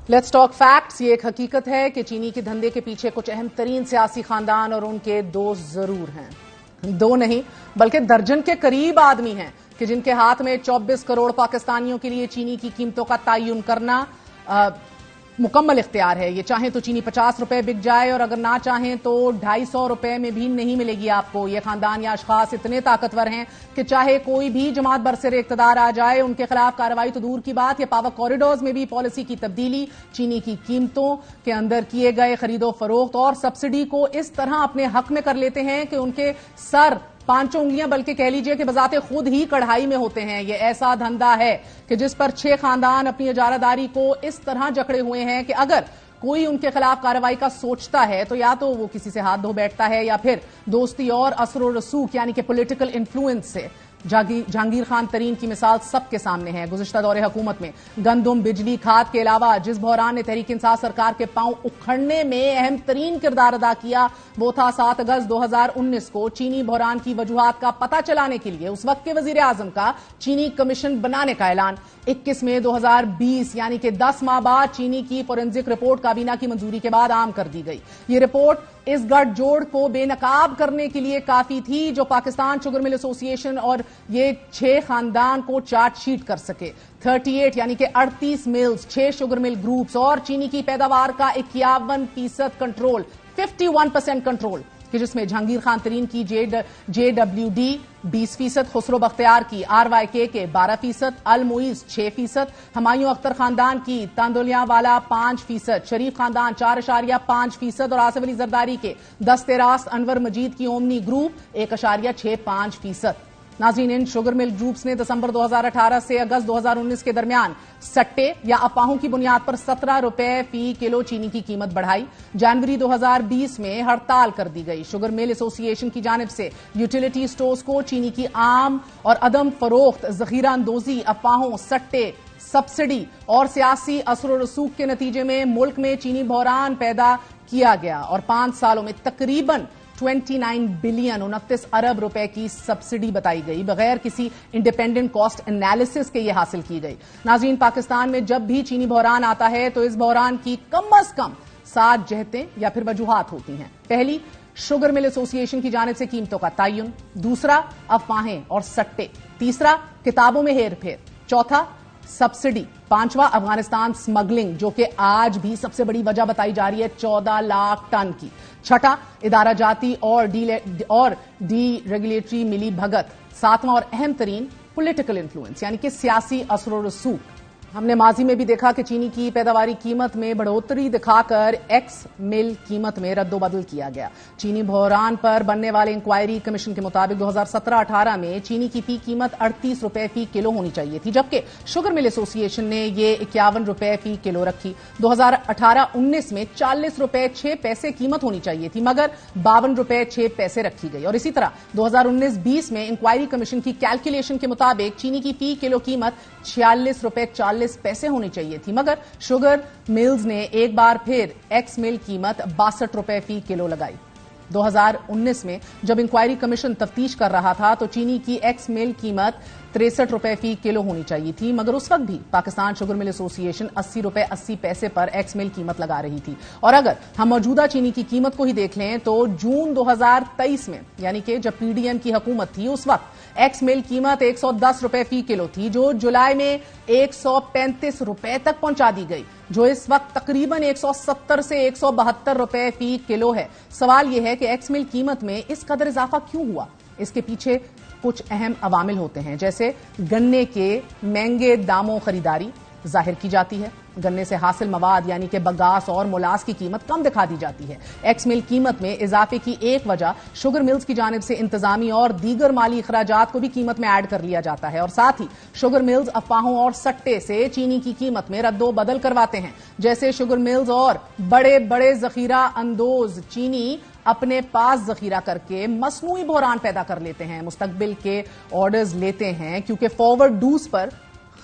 Let's talk facts. ये एक हकीकत है कि चीनी के धंधे के पीछे कुछ अहम तरीन सियासी खानदान और उनके दोस्त जरूर हैं। दो नहीं बल्कि दर्जन के करीब आदमी हैं कि जिनके हाथ में 24 करोड़ पाकिस्तानियों के लिए चीनी की कीमतों का तयन करना मुकम्मल इख्तियार है। ये चाहें तो चीनी 50 रुपए बिक जाए और अगर ना चाहें तो 250 रुपए में भी नहीं मिलेगी आपको। ये खानदान या अशखास इतने ताकतवर हैं कि चाहे कोई भी जमात बरसरे इख्तिदार आ जाए, उनके खिलाफ कार्रवाई तो दूर की बात, या पावर कॉरिडोर्स में भी पॉलिसी की तब्दीली, चीनी की कीमतों के अंदर किए गए खरीदो फरोख्त और सब्सिडी को इस तरह अपने हक में कर लेते हैं कि उनके सर पांचों उंगलियां बल्कि कह लीजिए कि बजाते खुद ही कढ़ाई में होते हैं। ये ऐसा धंधा है कि जिस पर 6 खानदान अपनी इजारादारी को इस तरह जकड़े हुए हैं कि अगर कोई उनके खिलाफ कार्रवाई का सोचता है तो या तो वो किसी से हाथ धो बैठता है या फिर दोस्ती और असर रसूख यानी कि पॉलिटिकल इन्फ्लुएंस से। जहांगीर खान तरीन की मिसाल सबके सामने है। गुज़िश्ता दौरे हुकूमत में गंदम, बिजली, खाद के अलावा जिस बहरान ने तहरीक इंसाफ सरकार के पांव उखड़ने में अहम तरीन किरदार अदा किया वो था 7 अगस्त 2019 को चीनी बहरान की वजूहात का पता चलाने के लिए उस वक्त के वजीर आजम का चीनी कमीशन बनाने का ऐलान। 21 मई 2020 यानी कि 10 माह बाद चीनी की फोरेंसिक रिपोर्ट काबीना की मंजूरी के बाद आम कर दी गई। ये रिपोर्ट इस गठजोड़ को बेनकाब करने के लिए काफी थी जो पाकिस्तान शुगर मिल एसोसिएशन और ये 6 खानदान को चार्जशीट कर सके। 38 यानी कि 38 मिल्स, 6 शुगर मिल ग्रुप्स और चीनी की पैदावार का 51% कंट्रोल, 51% कंट्रोल, कि जिसमें जहांगीर खान तरीन की JWD 20%, खुसरो बख्तियार की RYK के 12%, अल मुइज 6%, हुमायूं अख्तर खानदान की तांदुलियावाला 5%, शरीफ खानदान 4.5% और आसिफ अली जरदारी के दस्ते रास्त अनवर मजीद की ओमनी ग्रुप 1.65%। नाज़रीन, इन शुगर मिल ग्रुप्स ने दिसंबर 2018 से अगस्त 2019 के दरमियान सट्टे या अफवाहों की बुनियाद पर 17 रुपए फी किलो चीनी की कीमत बढ़ाई। जनवरी 2020 में हड़ताल कर दी गई। शुगर मिल एसोसिएशन की जानिब से यूटिलिटी स्टोर्स को चीनी की आम और अदम फरोख्त, जखीरा अंदोजी, अफवाहों, सट्टे, सब्सिडी और सियासी असर रसूख के नतीजे में मुल्क में चीनी बहरान पैदा किया गया और 5 सालों में तकरीबन 29 बिलियन 29 अरब रुपए की सब्सिडी बताई गई, बगैर किसी इंडिपेंडेंट कॉस्ट एनालिसिस के ये हासिल की गई। नाज़रीन, पाकिस्तान में जब भी चीनी बहरान आता है तो इस बहरान की कम अज कम 7 जहतें या फिर वजूहात होती हैं। पहली, शुगर मिल एसोसिएशन की जानिब से कीमतों का तयन। दूसरा, अफवाहें और सट्टे। तीसरा, किताबों में हेरफेर। चौथा, सब्सिडी। पांचवा, अफगानिस्तान स्मगलिंग, जो कि आज भी सबसे बड़ी वजह बताई जा रही है 14 लाख टन की। छठा, इदारा जाती और डी रेगुलेटरी मिली भगत। सातवां और अहम तरीन, पॉलिटिकल इन्फ्लुएंस यानी कि सियासी असर रसूख। हमने माजी में भी देखा कि चीनी की पैदावारी कीमत में बढ़ोतरी दिखाकर एक्स मिल कीमत में रद्दोबदल किया गया। चीनी बहरान पर बनने वाले इंक्वायरी कमीशन के मुताबिक 2017-18 में चीनी की फी कीमत 38 रुपए फी किलो होनी चाहिए थी, जबकि शुगर मिल एसोसिएशन ने ये 51 रुपए फी किलो रखी। 2018-19 में 40 रुपए 6 पैसे कीमत होनी चाहिए थी, मगर 52 रुपए 6 पैसे रखी गई। और इसी तरह 2019-20 में इंक्वायरी कमीशन की कैलकुलेशन के मुताबिक चीनी की फी किलो कीमत 46 रुपए 40 पैसे होनी चाहिए थी, मगर शुगर मिल्स ने एक बार फिर एक्स मिल कीमत 62 रुपए फी किलो लगाई। 2019 में जब इंक्वायरी कमीशन तफ्तीश कर रहा था तो चीनी की एक्स मिल कीमत 63 रुपए फी किलो होनी चाहिए थी, मगर उस वक्त भी पाकिस्तान शुगर मिल एसोसिएशन 80 रुपए 80 पैसे पर एक्स मिल कीमत लगा रही थी। और अगर हम मौजूदा चीनी की कीमत को ही देख लें तो जून 2023 में यानी कि जब PDM की हुकूमत थी उस वक्त एक्स मिल कीमत 110 रुपए फी किलो थी, जो जुलाई में 135 रुपए तक पहुंचा दी गई, जो इस वक्त तकरीबन 170 से 172 रुपए फी किलो है। सवाल यह है कि एक्स मिल कीमत में इस कदर इजाफा क्यों हुआ? इसके पीछे कुछ अहम अवामिल होते हैं, जैसे गन्ने के महंगे दामों खरीदारी जाहिर की जाती है, गन्ने से हासिल मवाद यानी कि बगास और मोलास की कीमत कम दिखा दी जाती है। एक्स मिल कीमत में इजाफे की एक वजह शुगर मिल्स की जानिब से इंतजामी और दीगर माली अखराजात को भी कीमत में ऐड कर लिया जाता है, और साथ ही शुगर मिल्स अफवाहों और सट्टे से चीनी की कीमत में रद्दो बदल करवाते हैं। जैसे शुगर मिल्स और बड़े बड़े जखीरा अंदोज चीनी अपने पास जखीरा करके मसनूई बहरान पैदा कर लेते हैं, मुस्तकबिल के ऑर्डर्स लेते हैं, क्योंकि फॉरवर्ड डूज पर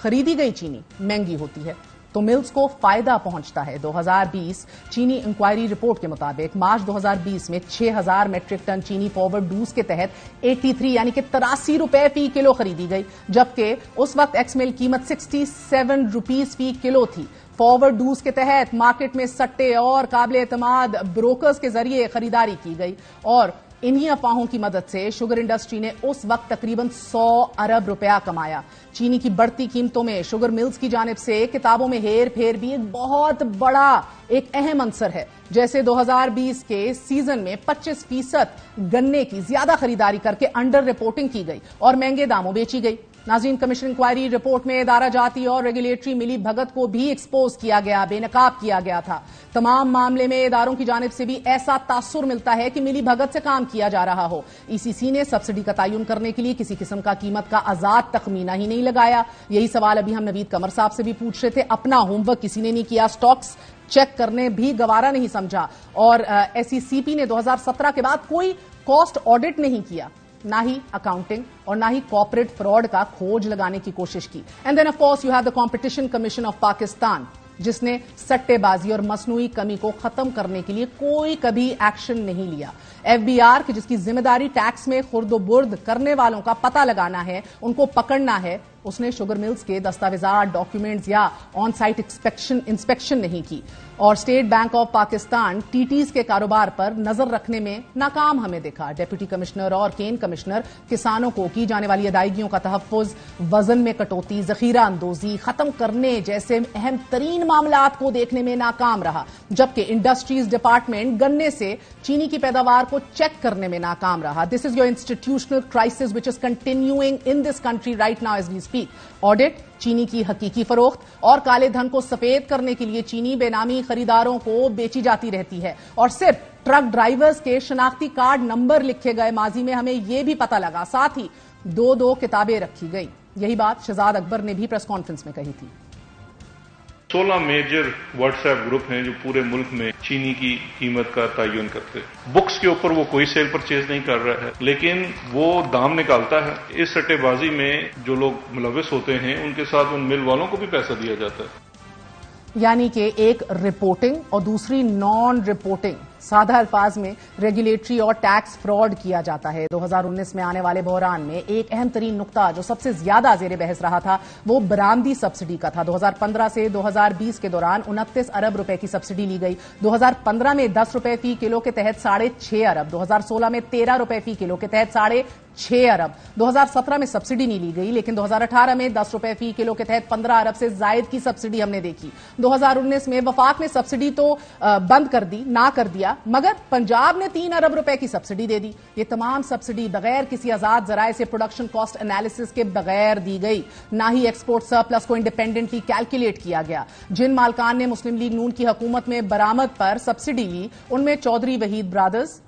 खरीदी गई चीनी महंगी होती है तो मिल्स को फायदा पहुंचता है। 2020 चीनी इंक्वायरी रिपोर्ट के मुताबिक मार्च 2020 में 6000 मेट्रिक टन चीनी फॉरवर्ड डूज के तहत 83 यानी कि 83 रुपए फी किलो खरीदी गई, जबकि उस वक्त एक्स मिल कीमत 67 रुपीज फी किलो थी। फॉरवर्ड डूज के तहत मार्केट में सट्टे और काबिल एतमाद ब्रोकर्स के जरिए खरीदारी की गई और इन्हीं अफवाहों की मदद से शुगर इंडस्ट्री ने उस वक्त तकरीबन 100 अरब रुपया कमाया। चीनी की बढ़ती कीमतों में शुगर मिल्स की जानिब से किताबों में हेर फेर भी एक बहुत बड़ा एक अहम अंसर है। जैसे 2020 के सीजन में 25% गन्ने की ज्यादा खरीदारी करके अंडर रिपोर्टिंग की गई और महंगे दामों बेची गई। नाज़रीन, कमीशन इंक्वायरी रिपोर्ट में इदारा जाती और रेगुलेटरी मिली भगत को भी एक्सपोज किया गया, बेनकाब किया गया था। तमाम मामले में इदारों की जानिब से भी ऐसा तासुर मिलता है कि मिली भगत से काम किया जा रहा हो। ईसीसी ने सब्सिडी का तयन करने के लिए किसी किस्म का कीमत का आजाद तखमीना ही नहीं लगाया। यही सवाल अभी हम नवीद कमर साहब से भी पूछ रहे थे। अपना होमवर्क किसी ने नहीं किया, स्टॉक्स चेक करने भी गवारा नहीं समझा और एसईसीपी ने 2017 के बाद कोई कॉस्ट ऑडिट नहीं किया, ना ही अकाउंटिंग और ना ही कॉर्पोरेट फ्रॉड का खोज लगाने की कोशिश की। And then of course you have the competition commission of Pakistan, जिसने सट्टेबाजी और मसनूई कमी को खत्म करने के लिए कोई कभी एक्शन नहीं लिया। एफबीआर की जिसकी जिम्मेदारी टैक्स में खुर्द-बुर्द करने वालों का पता लगाना है, उनको पकड़ना है, उसने शुगर मिल्स के दस्तावेजात, डॉक्यूमेंट्स या ऑन साइट इंस्पेक्शन नहीं की। और स्टेट बैंक ऑफ पाकिस्तान टीटीज के कारोबार पर नजर रखने में नाकाम हमें देखा। डेप्यूटी कमिश्नर और केन कमिश्नर किसानों को की जाने वाली अदायगियों का तहफ्फुज, वजन में कटौती, जखीरा अंदोजी खत्म करने जैसे अहम तरीन मामलात को देखने में नाकाम रहा, जबकि इंडस्ट्रीज डिपार्टमेंट गन्ने से चीनी की पैदावार को चेक करने में नाकाम रहा। This is your institutional crisis which is continuing in this country right now as we speak. Audit, चीनी की हकीकी फरोख्त और काले धन को सफेद करने के लिए चीनी बेनामी खरीदारों को बेची जाती रहती है और सिर्फ ट्रक ड्राइवर्स के शनाख्ती कार्ड नंबर लिखे गए। माजी में हमें यह भी पता लगा, साथ ही 2-2 किताबें रखी गई। यही बात शहजाद अकबर ने भी प्रेस कॉन्फ्रेंस में कही थी। 16 मेजर व्हाट्सएप ग्रुप हैं जो पूरे मुल्क में चीनी की कीमत का तयन करते हैं। बुक्स के ऊपर वो कोई सेल परचेज नहीं कर रहा है, लेकिन वो दाम निकालता है। इस सट्टेबाजी में जो लोग मुलविस होते हैं उनके साथ उन मिल वालों को भी पैसा दिया जाता है। यानी कि एक रिपोर्टिंग और दूसरी नॉन रिपोर्टिंग, सादा अल्फाज में रेगुलेटरी और टैक्स फ्रॉड किया जाता है। 2019 में आने वाले बहरान में एक अहम तरीन नुकता जो सबसे ज्यादा जेर बहस रहा था वो बरामदी सब्सिडी का था। 2015 से 2020 के दौरान 29 अरब रुपए की सब्सिडी ली गई। 2015 में 10 रुपए फी किलो के तहत 6.5 अरब, 2016 में 13 रुपए फी किलो के तहत 6.5 अरब, 2017 में सब्सिडी नहीं ली गई, लेकिन 2018 में 10 रुपए फी किलो के तहत 15 अरब से जायद की सब्सिडी हमने देखी। 2019 में वफाक ने सब्सिडी तो बंद कर दी, ना कर दिया, मगर पंजाब ने 3 अरब रुपए की सब्सिडी दे दी। ये तमाम सब्सिडी बगैर किसी आजाद जराये से प्रोडक्शन कॉस्ट एनालिसिस के बगैर दी गई, ना ही एक्सपोर्ट सरप्लस को इंडिपेंडेंटली कैलकुलेट किया गया। जिन मालकान ने मुस्लिम लीग नून की हुकूमत में बरामद पर सब्सिडी ली, उनमें चौधरी वहीद ब्रदर्स,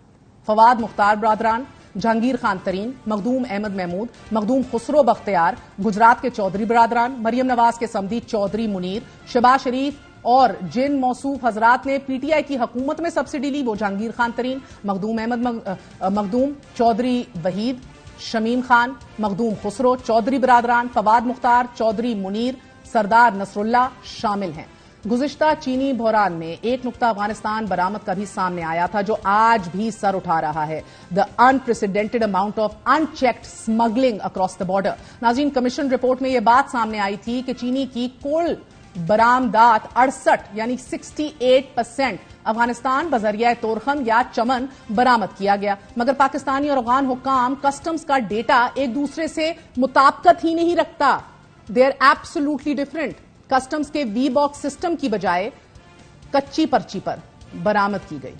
फवाद मुख्तार ब्रादरान, जहांगीर खान तरीन, मखदूम अहमद महमूद, मखदूम खुसरो बख्तियार, गुजरात के चौधरी ब्रादरान, मरियम नवाज के समधी चौधरी मुनीर, शहबाज शरीफ और जिन मौसूफ हजरात ने पीटीआई की हुकूमत में सब्सिडी ली वो जहांगीर खान तरीन, मखदूम अहमद मखदूम, चौधरी वहीद, शमीम खान, मखदूम खुसरो, चौधरी ब्रादरान, फवाद मुख्तार, चौधरी मुनीर, सरदार नसरुल्ला शामिल हैं। गुज़िश्ता चीनी बहरान में एक नुक्ता अफगानिस्तान बरामद का भी सामने आया था जो आज भी सर उठा रहा है, the unprecedented amount of unchecked smuggling across the border. नाज़रीन, कमीशन रिपोर्ट में यह बात सामने आई थी कि चीनी की कुल बरामदात 68 यानी 68% अफगानिस्तान बजरिया तोरखम या चमन बरामद किया गया, मगर पाकिस्तानी और अफगान हुक्काम कस्टम्स का डेटा एक दूसरे से मुताबिकत ही नहीं रखता। They are absolutely different. Customs के वी बॉक्स सिस्टम की बजाय कच्ची पर्ची पर बरामद की गई।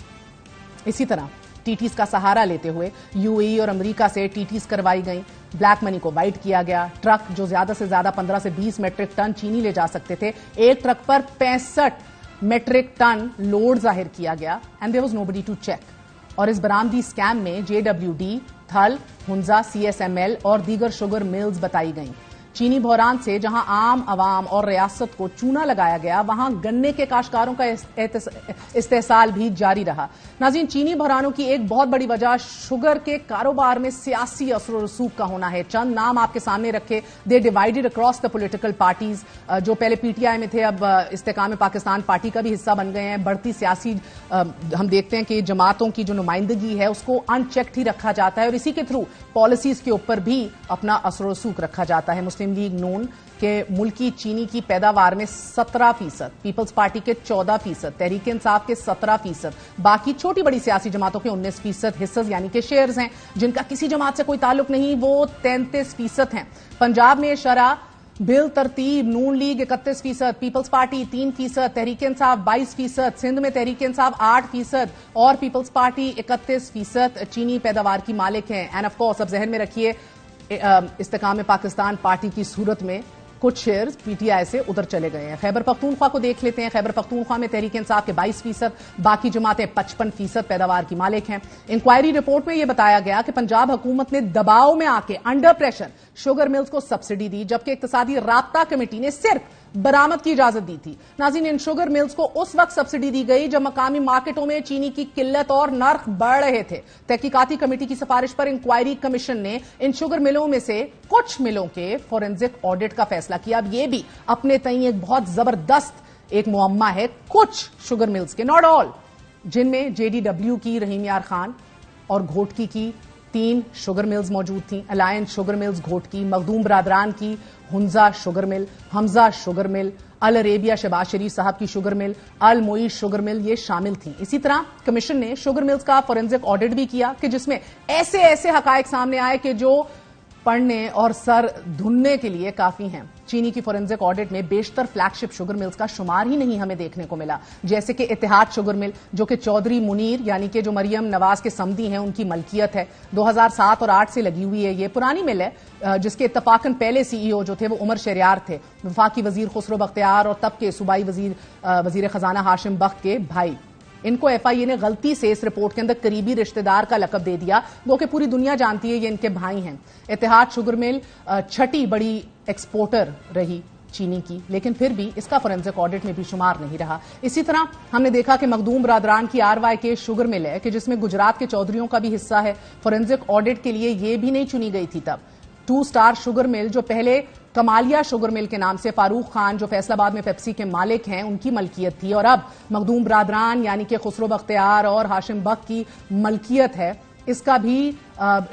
इसी तरह टीटीज का सहारा लेते हुए यूएई और अमेरिका से टीटीज करवाई गई, ब्लैक मनी को वाइट किया गया। ट्रक जो ज्यादा से ज्यादा 15 से 20 मेट्रिक टन चीनी ले जा सकते थे, एक ट्रक पर 65 मेट्रिक टन लोड जाहिर किया गया and there was nobody to check. और इस बरामदी स्कैम में जेडब्ल्यूडी, थल, हुंजा, सीएसएमएल और दीगर शुगर मिल्स बताई गई। चीनी बहरान से जहां आम अवाम और रियासत को चूना लगाया गया, वहां गन्ने के काश्तकारों का इस्तेहसाल भी जारी रहा। नाज़रीन, चीनी बहरानों की एक बहुत बड़ी वजह शुगर के कारोबार में सियासी असर रसूख का होना है। चंद नाम आपके सामने रखे, they divided across the political parties. जो पहले पीटीआई में थे अब इस्तेकाम पाकिस्तान पार्टी का भी हिस्सा बन गए हैं। बढ़ती सियासी हम देखते हैं कि जमातों की जो नुमाइंदगी है उसको अनचेक्ड ही रखा जाता है और इसी के थ्रू पॉलिसीज के ऊपर भी अपना असर रसूख रखा जाता है। मुस्लिम मुस्लिम लीग नून के मुल्की चीनी की पैदावार में 17%, पीपल्स पार्टी के 14%, तहरीक इंसाफ के 17%, बाकी छोटी बड़ी सियासी जमातों के 19% हिस्से यानी कि शेयर्स हैं। जिनका किसी जमात से कोई ताल्लुक नहीं वो 33% हैं। पंजाब में शरह बिल तरतीब नून league 31%, peoples party 3%, Tehreek Insaf 22%, Sindh में तहरीक इंसाफ 8% और पीपल्स पार्टी 31% चीनी पैदावार की मालिक हैं। एंड ऑफ कोर्स अब जहन में रखिए इस्तेकाम पाकिस्तान पार्टी की सूरत में कुछ शेयर्स पीटीआई से उधर चले गए हैं। खैबर पख्तूनख्वा को देख लेते हैं। खैबर पख्तूनख्वा में तहरीक इंसाफ के 22%, बाकी जमातें 55% पैदावार की मालिक हैं। इंक्वायरी रिपोर्ट में यह बताया गया कि पंजाब हुकूमत ने दबाव में आके अंडर प्रेशर शुगर मिल्स को सब्सिडी दी, जबकि इक्तिसादी राब्ता कमेटी ने सिर्फ बरामद की इजाजत दी थी। नाज़रीन, इन शुगर मिल्स को उस वक्त सब्सिडी दी गई जब मकामी मार्केटों में चीनी की किल्लत और नर्ख बढ़ रहे थे। तहकीकाती कमेटी की सिफारिश पर इंक्वायरी कमीशन ने इन शुगर मिलों में से कुछ मिलों के फोरेंसिक ऑडिट का फैसला किया। अब यह भी अपने तई एक बहुत जबरदस्त एक मुअम्मा है। कुछ शुगर मिल्स के, नॉट ऑल, जिनमें जेडीडब्ल्यू की रहीम यार खान और घोटकी की 3 शुगर मिल्स मौजूद थी। Alliance sugar mills Ghotki, Makhdoom बरादरान की Hunza sugar mill, Hamza sugar mill, Al Arabia Shahbaz Sharif साहब की शुगर मिल, अल मोइश शुगर मिल ये शामिल थी। इसी तरह कमीशन ने शुगर मिल्स का फोरेंसिक ऑडिट भी किया कि जिसमें ऐसे ऐसे हकायक सामने आए कि जो पढ़ने और सर धुनने के लिए काफी हैं। चीनी की फोरेंसिक ऑडिट में बेशतर फ्लैगशिप शुगर मिल्स का शुमार ही नहीं हमें देखने को मिला, जैसे कि इत्तेहाद शुगर मिल जो कि चौधरी मुनीर यानी कि जो मरियम नवाज के समधी हैं उनकी मलकियत है। 2007 और 8 से लगी हुई है। ये पुरानी मिल है जिसके इत्तफाकन पहले सीईओ जो थे वो उमर शरियार थे, वफाकी वजीर खुसरो बख्तियार और तब के सूबाई वजीर खजाना हाशिम बख्त के भाई। इनको एफआईए ने गलती से इस रिपोर्ट के अंदर करीबी रिश्तेदार का लकब दे दिया, वो कि पूरी दुनिया जानती है ये इनके भाई हैं। इत्तेहाद शुगर मिल छठी बड़ी एक्सपोर्टर रही चीनी की, लेकिन फिर भी इसका फोरेंसिक ऑडिट में भी शुमार नहीं रहा। इसी तरह हमने देखा कि मखदूम बरादरान की RYK शुगर मिल है कि जिसमें गुजरात के चौधरियों का भी हिस्सा है। फोरेंसिक ऑडिट के लिए ये भी नहीं चुनी गई थी तब। 2 स्टार शुगर मिल जो पहले कमालिया शुगर मिल के नाम से फारूक खान जो फैसलाबाद में पेप्सी के मालिक हैं उनकी मलकियत थी, और अब मखदूम बरादरान यानी कि खुसरो बख्तियार और हाशिम बख्त की मलकियत है। इसका भी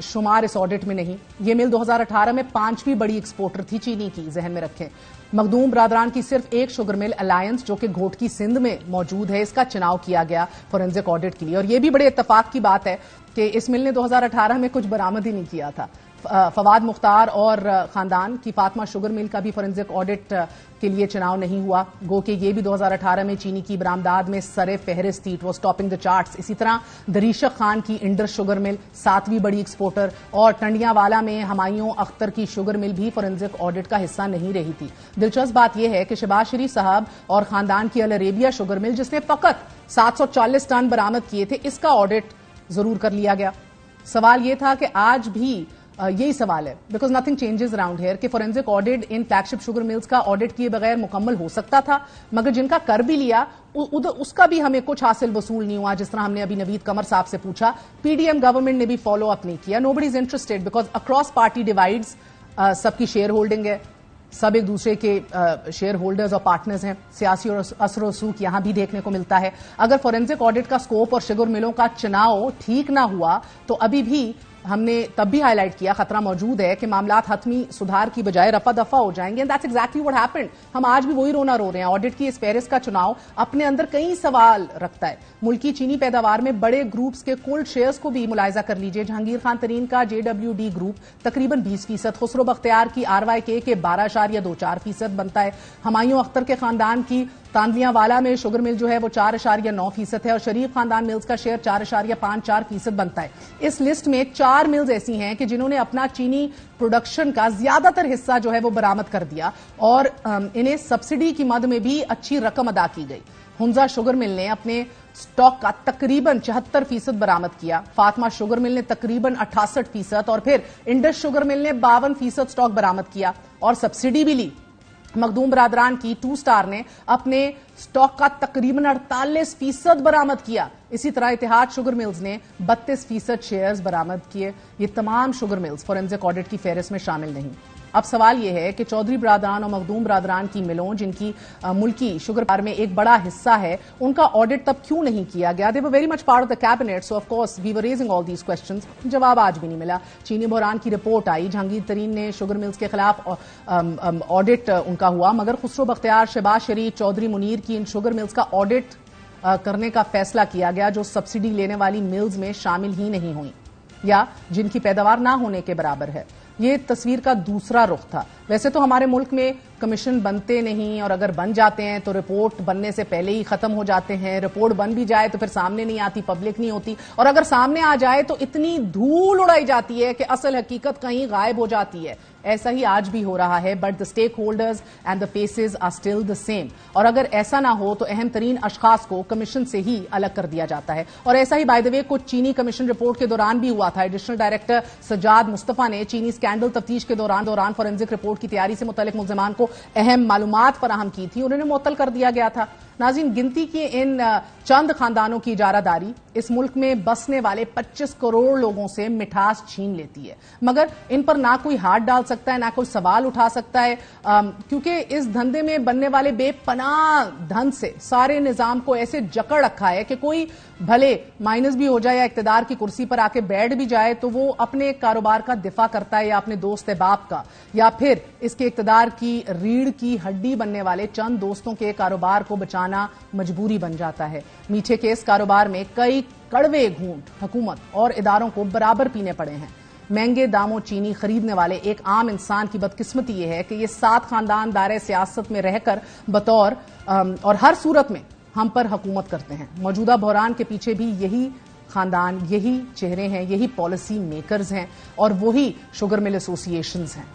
शुमार इस ऑडिट में नहीं। ये मिल 2018 में 5वीं बड़ी एक्सपोर्टर थी चीनी की, जहन में रखें। मखदूम बरादरान की सिर्फ एक शुगर मिल अलायंस जो कि घोटकी सिंध में मौजूद है, इसका चुनाव किया गया फोरेंसिक ऑडिट के लिए। और यह भी बड़े इत्तेफाक की बात है कि इस मिल ने 2018 में कुछ बरामद ही नहीं किया था। फवाद मुख्तार और खानदान की फातिमा शुगर मिल का भी फोरेंसिक ऑडिट के लिए चुनाव नहीं हुआ, गो कि ये भी 2018 में चीनी की बरामदाद में सरे फहरिस्त थी, it was topping the charts. इसी तरह दरीशक खान की इंडस शुगर मिल 7वीं बड़ी एक्सपोर्टर, और टंडियावाला में हमायूं अख्तर की शुगर मिल भी फोरेंसिक ऑडिट का हिस्सा नहीं रही थी। दिलचस्प बात यह है कि शहबाज शरीफ साहब और खानदान की अल अरेबिया शुगर मिल जिसने फकत 740 टन बरामद किए थे, इसका ऑडिट जरूर कर लिया गया। सवाल यह था कि आज भी यही सवाल है, because nothing changes around here, कि forensic audit in flagship sugar mills का ऑडिट किए बगैर मुकम्मल हो सकता था, मगर जिनका कर भी लिया उसका भी हमें कुछ हासिल वसूल नहीं हुआ। जिस तरह हमने अभी नवीद कमर साहब से पूछा, पीडीएम गवर्नमेंट ने भी फॉलो अप नहीं किया। Nobody is interested because across party divides, सबकी शेयर होल्डिंग है, सब एक दूसरे के शेयर होल्डर्स और पार्टनर्स हैं। सियासी और असर रसूख यहां भी देखने को मिलता है। अगर फोरेंसिक ऑडिट का स्कोप और शुगर मिलों का चुनाव ठीक ना हुआ तो अभी भी हमने तब भी हाईलाइट किया खतरा मौजूद है कि मामलात हतमी सुधार की बजाय रफा दफा हो जाएंगे। And that's exactly what happened. हम आज भी वही रोना रो रहे हैं। ऑडिट की इस फहरिस्त का चुनाव अपने अंदर कई सवाल रखता है। मुल्की चीनी पैदावार में बड़े ग्रुप्स के कुल शेयर्स को भी मुलायजा कर लीजिए। जहांगीर खान तरीन का JWD ग्रुप तकरीबन 20%, खुसरो बख्तियार की RYK के 12.24% बनता है, हमायूं अख्तर के खानदान की तांदलियावाला में शुगर मिल जो है वो 4.9% है, और शरीफ खानदान मिल्स का शेयर 4.54% बनता है। इस लिस्ट में 4 मिल्स ऐसी हैं कि जिन्होंने अपना चीनी प्रोडक्शन का ज्यादातर हिस्सा जो है वो बरामद कर दिया, और इन्हें सब्सिडी की मद में भी अच्छी रकम अदा की गई। हुंजा शुगर मिल ने अपने स्टॉक का तकरीबन 74% बरामद किया, फातिमा शुगर मिल ने तकरीबन 68%, और फिर इंडस शुगर मिल ने 52% स्टॉक बरामद किया और सब्सिडी भी ली। मखदूम बरादरान की 2 स्टार ने अपने स्टॉक का तकरीबन 48% बरामद किया। इसी तरह इत्तेहाद शुगर मिल्स ने 32% शेयर्स बरामद किए। ये तमाम शुगर मिल्स फोरेंसिक ऑडिट की फेहरिस्त में शामिल नहीं। अब सवाल यह है कि चौधरी बरादरान और मखदूम बरादरान की मिलों, जिनकी मुल्की शुगर बार में एक बड़ा हिस्सा है, उनका ऑडिट तब क्यों नहीं किया गया? They were very much part of the cabinet, so of course we were raising all these questions. जवाब आज भी नहीं मिला। चीनी बहरान की रिपोर्ट आई, जहांगीर तरीन ने शुगर मिल्स के खिलाफ ऑडिट उनका हुआ, मगर खुसरो बख्तियार, शहबाज शरीफ, चौधरी मुनीर की इन शुगर मिल्स का ऑडिट करने का फैसला किया गया जो सब्सिडी लेने वाली मिल्स में शामिल ही नहीं हुई या जिनकी पैदावार ना होने के बराबर है। ये तस्वीर का दूसरा रुख था। वैसे तो हमारे मुल्क में कमीशन बनते नहीं, और अगर बन जाते हैं तो रिपोर्ट बनने से पहले ही खत्म हो जाते हैं। रिपोर्ट बन भी जाए तो फिर सामने नहीं आती, पब्लिक नहीं होती, और अगर सामने आ जाए तो इतनी धूल उड़ाई जाती है कि असल हकीकत कहीं गायब हो जाती है। ऐसा ही आज भी हो रहा है, but the stakeholders and the faces are still the same. और अगर ऐसा ना हो तो अहम तरीन अशखास को कमीशन से ही अलग कर दिया जाता है। और ऐसा ही बाय द वे कुछ चीनी कमीशन रिपोर्ट के दौरान भी हुआ था। एडिशनल डायरेक्टर सज्जाद मुस्तफा ने चीनी स्कैंडल तफ्तीश के दौरान फॉरेंसिक रिपोर्ट की तैयारी से मुतल्लिक मुल्जिमान को अहम मालूमात फराहम की थी, उन्हें मुअत्तल कर दिया गया था। नाज़रीन, गिनती की इन चंद खानदानों की इजारादारी इस मुल्क में बसने वाले 25 करोड़ लोगों से मिठास छीन लेती है, मगर इन पर ना कोई हाथ डाल सकता है, ना कोई सवाल उठा सकता है, क्योंकि इस धंधे में बनने वाले बेपनाह धन से सारे निजाम को ऐसे जकड़ रखा है कि कोई भले माइनस भी हो जाए या इक्तदार की कुर्सी पर आके बैठ भी जाए तो वो अपने कारोबार का दिफा करता है या अपने दोस्त बाप का, या फिर इसके इक्तदार की रीढ़ की हड्डी बनने वाले चंद दोस्तों के कारोबार को बचाना मजबूरी बन जाता है। मीठे के इस कारोबार में कई कड़वे घूंट हुकूमत और इदारों को बराबर पीने पड़े हैं। महंगे दामों चीनी खरीदने वाले एक आम इंसान की बदकिस्मती यह है कि ये 7 खानदान दायरे सियासत में रहकर बतौर और हर सूरत में हम पर हुकूमत करते हैं। मौजूदा बहरान के पीछे भी यही खानदान, यही चेहरे हैं, यही पॉलिसी मेकर्स हैं और वही शुगर मिल एसोसिएशंस हैं।